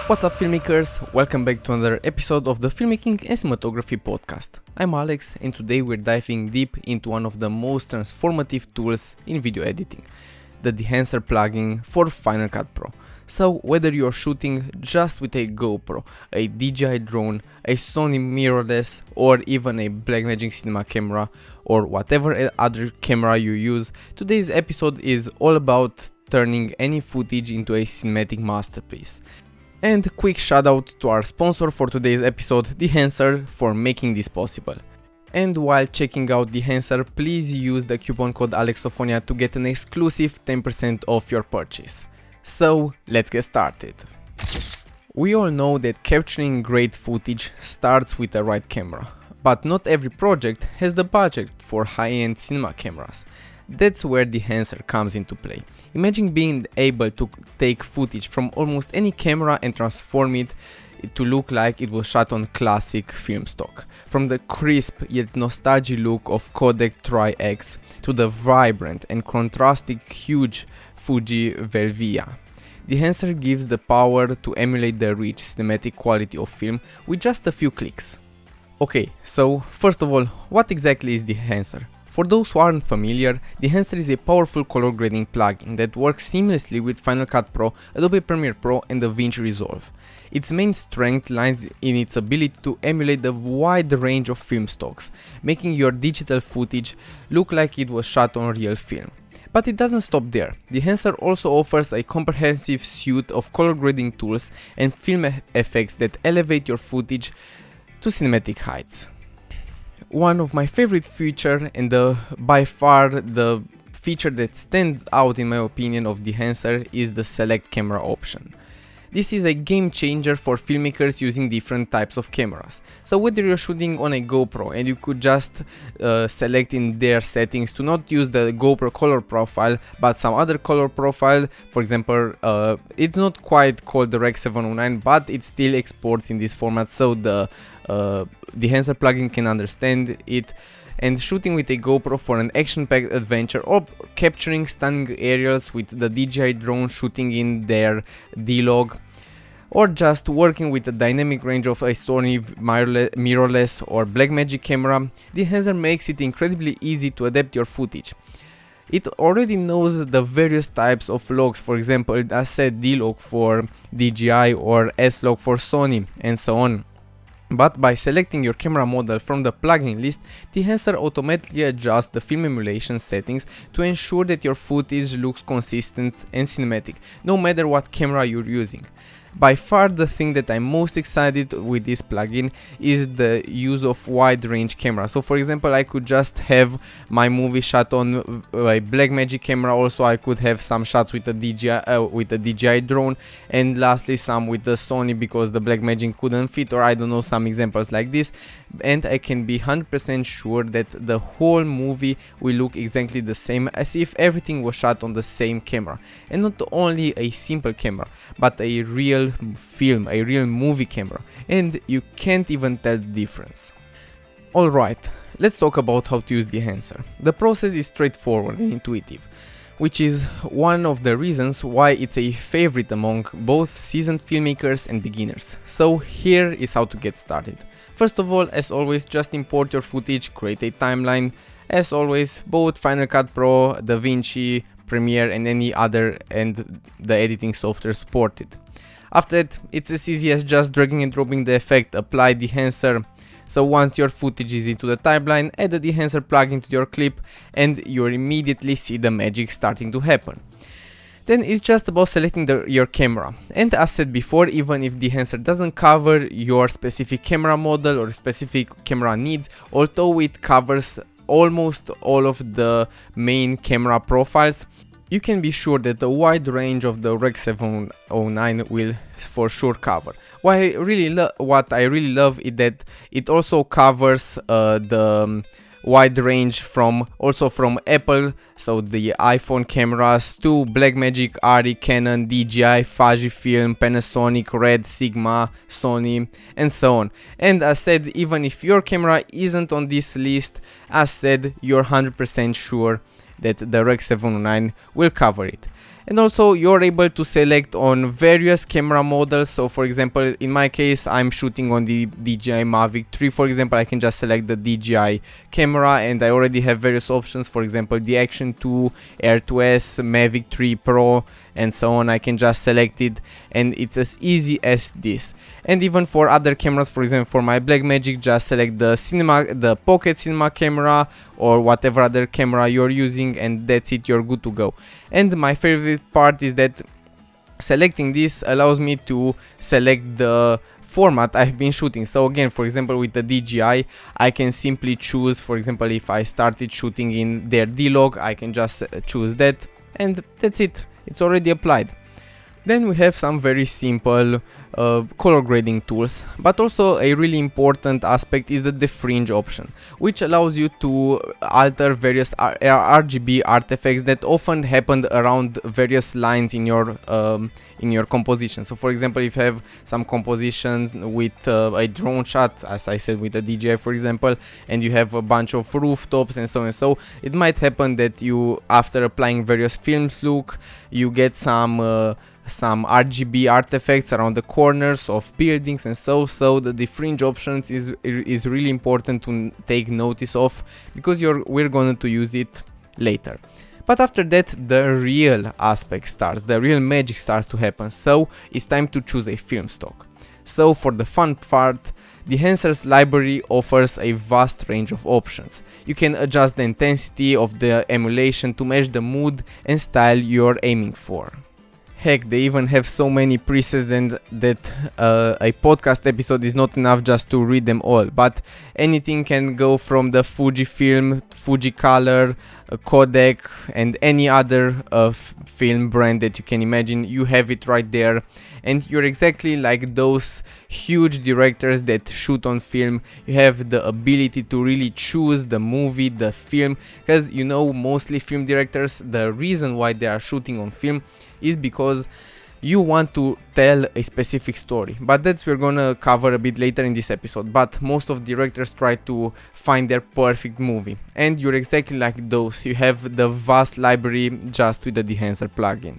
What's up, filmmakers? Welcome back to another episode of the Filmmaking and Cinematography Podcast. I'm Alex, and today we're diving deep into one of the most transformative tools in video editing, the Dehancer plugin for Final Cut Pro. So whether you're shooting just with a GoPro, a DJI drone, a Sony mirrorless, or even a Blackmagic cinema camera, or whatever other camera you use, today's episode is all about turning any footage into a cinematic masterpiece. And quick shout out to our sponsor for today's episode, Dehancer, for making this possible. And while checking out Dehancer, please use the coupon code ALEXOPHONIA to get an exclusive 10% off your purchase. So let's get started. We all know that capturing great footage starts with the right camera, but not every project has the budget for high-end cinema cameras. That's where Dehancer comes into play. Imagine being able to take footage from almost any camera and transform it to look like it was shot on classic film stock. From the crisp yet nostalgic look of Kodak Tri-X to the vibrant and contrasting huge Fuji Velvia. Dehancer gives the power to emulate the rich cinematic quality of film with just a few clicks. Okay, so first of all, what exactly is Dehancer? For those who aren't familiar, Dehancer is a powerful color grading plugin that works seamlessly with Final Cut Pro, Adobe Premiere Pro and DaVinci Resolve. Its main strength lies in its ability to emulate the wide range of film stocks, making your digital footage look like it was shot on real film. But it doesn't stop there. Dehancer also offers a comprehensive suite of color grading tools and film effects that elevate your footage to cinematic heights. One of my favorite features, and by far the feature that stands out in my opinion of Dehancer, is the select camera option. This is a game changer for filmmakers using different types of cameras. So whether you're shooting on a GoPro and you could just select in their settings to not use the GoPro color profile but some other color profile, for example, it's not quite called the Rec 709 but it still exports in this format, so the Dehancer plugin can understand it, and shooting with a GoPro for an action-packed adventure or capturing stunning aerials with the DJI drone shooting in their D-Log, or just working with a dynamic range of a Sony mirrorless or Blackmagic camera, Dehancer makes it incredibly easy to adapt your footage. It already knows the various types of logs, for example, as said, D-Log for DJI or S-Log for Sony and so on. But by selecting your camera model from the plugin list, Dehancer automatically adjusts the film emulation settings to ensure that your footage looks consistent and cinematic, no matter what camera you're using. By far the thing that I'm most excited with this plugin is the use of wide range camera. So for example, I could just have my movie shot on a Blackmagic camera. Also I could have some shots with the DJI drone, and lastly some with the Sony because the Blackmagic couldn't fit, or I don't know, some examples like this. And I can be 100% sure that the whole movie will look exactly the same, as if everything was shot on the same camera. And not only a simple camera, but a real film, a real movie camera, and you can't even tell the difference. Alright, let's talk about how to use Dehancer. The process is straightforward and intuitive, which is one of the reasons why it's a favorite among both seasoned filmmakers and beginners. So here is how to get started. First of all, as always, just import your footage, create a timeline. As always, both Final Cut Pro, DaVinci, Premiere and any other and the editing software supported. After that, it's as easy as just dragging and dropping the effect, apply Dehancer. So once your footage is into the timeline, add the Dehancer plugin to your clip and you immediately see the magic starting to happen. Then it's just about selecting your camera. And as said before, even if Dehancer doesn't cover your specific camera model or specific camera needs, although it covers almost all of the main camera profiles, you can be sure that the wide range of the Rec 709 will for sure cover. What I really love is that it also covers the wide range from Apple, so the iPhone cameras, to Blackmagic, Arri, Canon, DJI, Fujifilm, Panasonic, Red, Sigma, Sony, and so on. And as said, even if your camera isn't on this list, as said, you're 100% sure that the Rec 709 will cover it. And also you're able to select on various camera models. So for example, in my case, I'm shooting on the DJI Mavic 3. For example, I can just select the DJI camera, and I already have various options. For example, the Action 2, Air 2S, Mavic 3 Pro, and so on. I can just select it, and it's as easy as this. And even for other cameras, for example, for my Blackmagic, just select the pocket cinema camera or whatever other camera you're using, and that's it, you're good to go. And my favorite part is that selecting this allows me to select the format I've been shooting. So again, for example, with the DJI, I can simply choose, for example, if I started shooting in their D-Log, I can just choose that, and that's it. It's already applied. Then we have some very simple color grading tools, but also a really important aspect is the defringe option, which allows you to alter various RGB artifacts that often happen around various lines in your composition. So for example, if you have some compositions with a drone shot, as I said with the DJI for example, and you have a bunch of rooftops and so on, so it might happen that you, after applying various films look, you get some RGB artifacts around the corners of buildings, and so the defringe options is really important to take notice of, because we're going to use it later. But after that, the real aspect starts, the real magic starts to happen. So it's time to choose a film stock. So for the fun part, Dehancer's library offers a vast range of options. You can adjust the intensity of the emulation to match the mood and style you're aiming for. Heck, they even have so many presets and that a podcast episode is not enough just to read them all. But anything can go from the Fujifilm, Fujicolor, Kodak, and any other film brand that you can imagine. You have it right there, and you're exactly like those huge directors that shoot on film. You have the ability to really choose the movie, the film, because you know, mostly film directors, the reason why they are shooting on film is because you want to tell a specific story, but that's we're gonna cover a bit later in this episode. But most of directors try to find their perfect movie, and you're exactly like those. You have the vast library just with the Dehancer plugin.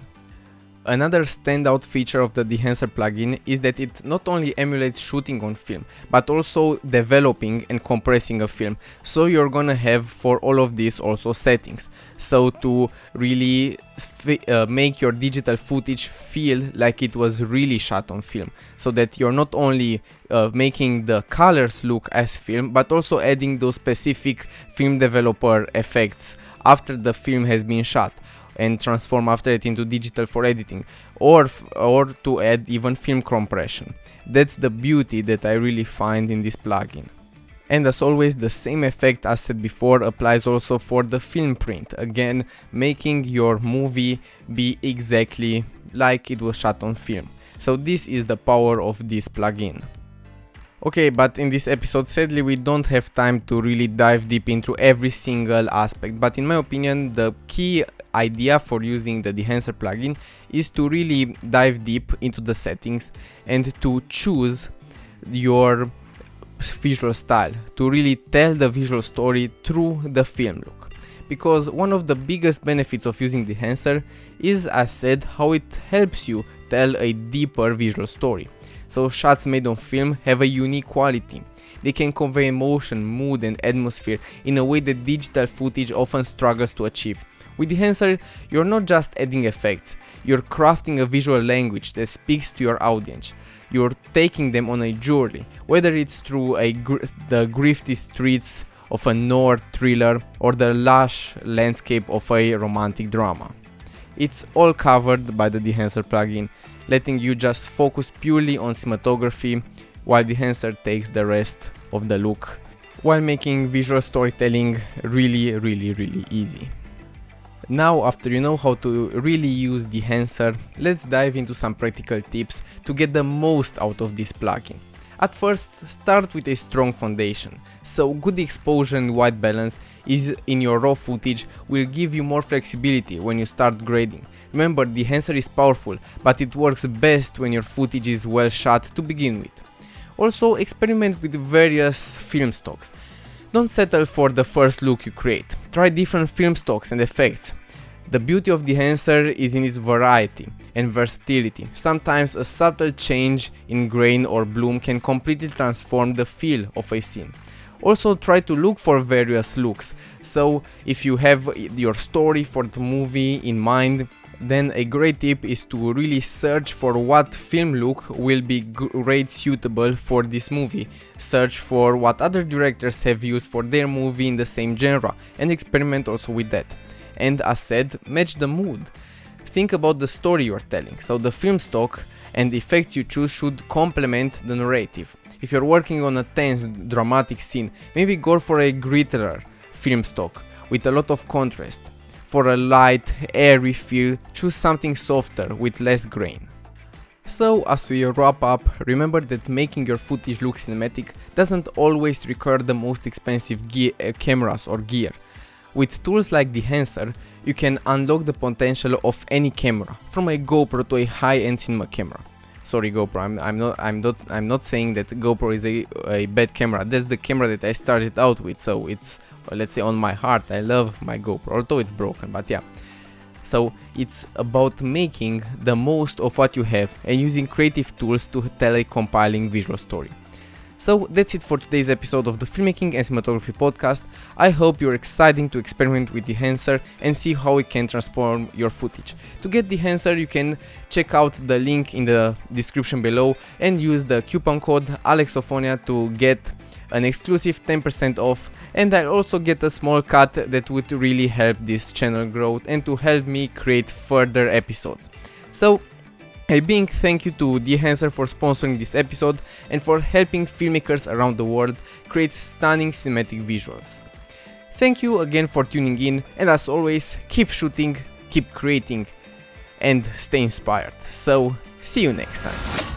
Another standout feature of the Dehancer plugin is that it not only emulates shooting on film, but also developing and compressing a film. So you're gonna have for all of this also settings. So to really make your digital footage feel like it was really shot on film. So that you're not only making the colors look as film, but also adding those specific film developer effects after the film has been shot, and transform after it into digital for editing, or to add even film compression. That's the beauty that I really find in this plugin. And as always, the same effect as said before applies also for the film print, again making your movie be exactly like it was shot on film. So this is the power of this plugin. Okay, but in this episode, sadly, we don't have time to really dive deep into every single aspect, but in my opinion, the key idea for using the Dehancer plugin is to really dive deep into the settings and to choose your visual style, to really tell the visual story through the film look. Because one of the biggest benefits of using Dehancer is, as said, how it helps you tell a deeper visual story. So shots made on film have a unique quality. They can convey emotion, mood and atmosphere in a way that digital footage often struggles to achieve. With Dehancer, you're not just adding effects, you're crafting a visual language that speaks to your audience. You're taking them on a journey, whether it's through the grifty streets of a noir thriller or the lush landscape of a romantic drama. It's all covered by the Dehancer plugin, letting you just focus purely on cinematography, while Dehancer takes the rest of the look, while making visual storytelling really easy. Now, after you know how to really use Dehancer, let's dive into some practical tips to get the most out of this plugin. At first, start with a strong foundation, so good exposure and white balance is in your raw footage will give you more flexibility when you start grading. Remember, Dehancer is powerful, but it works best when your footage is well shot to begin with. Also, experiment with various film stocks. Don't settle for the first look you create. Try different film stocks and effects. The beauty of Dehancer is in its variety and versatility. Sometimes a subtle change in grain or bloom can completely transform the feel of a scene. Also try to look for various looks, so if you have your story for the movie in mind, then a great tip is to really search for what film look will be great suitable for this movie. Search for what other directors have used for their movie in the same genre and experiment also with that. And as said, match the mood. Think about the story you are telling, so the film stock and the effects you choose should complement the narrative. If you're working on a tense, dramatic scene, maybe go for a grittier film stock with a lot of contrast. For a light, airy feel, choose something softer with less grain. So, as we wrap up, remember that making your footage look cinematic doesn't always require the most expensive cameras or gear. With tools like Dehancer, you can unlock the potential of any camera, from a GoPro to a high-end cinema camera. Sorry GoPro, I'm not saying that GoPro is a bad camera. That's the camera that I started out with, so it's, let's say, on my heart. I love my GoPro, although it's broken, but yeah. So it's about making the most of what you have and using creative tools to tell a compelling visual story. So that's it for today's episode of the Filmmaking and Cinematography Podcast. I hope you're excited to experiment with Dehancer and see how it can transform your footage. To get Dehancer, you can check out the link in the description below and use the coupon code ALEXOPHONIA to get an exclusive 10% off, and I'll also get a small cut that would really help this channel growth and to help me create further episodes. So a big thank you to Dehancer for sponsoring this episode and for helping filmmakers around the world create stunning cinematic visuals. Thank you again for tuning in, and as always, keep shooting, keep creating, and stay inspired. So, see you next time.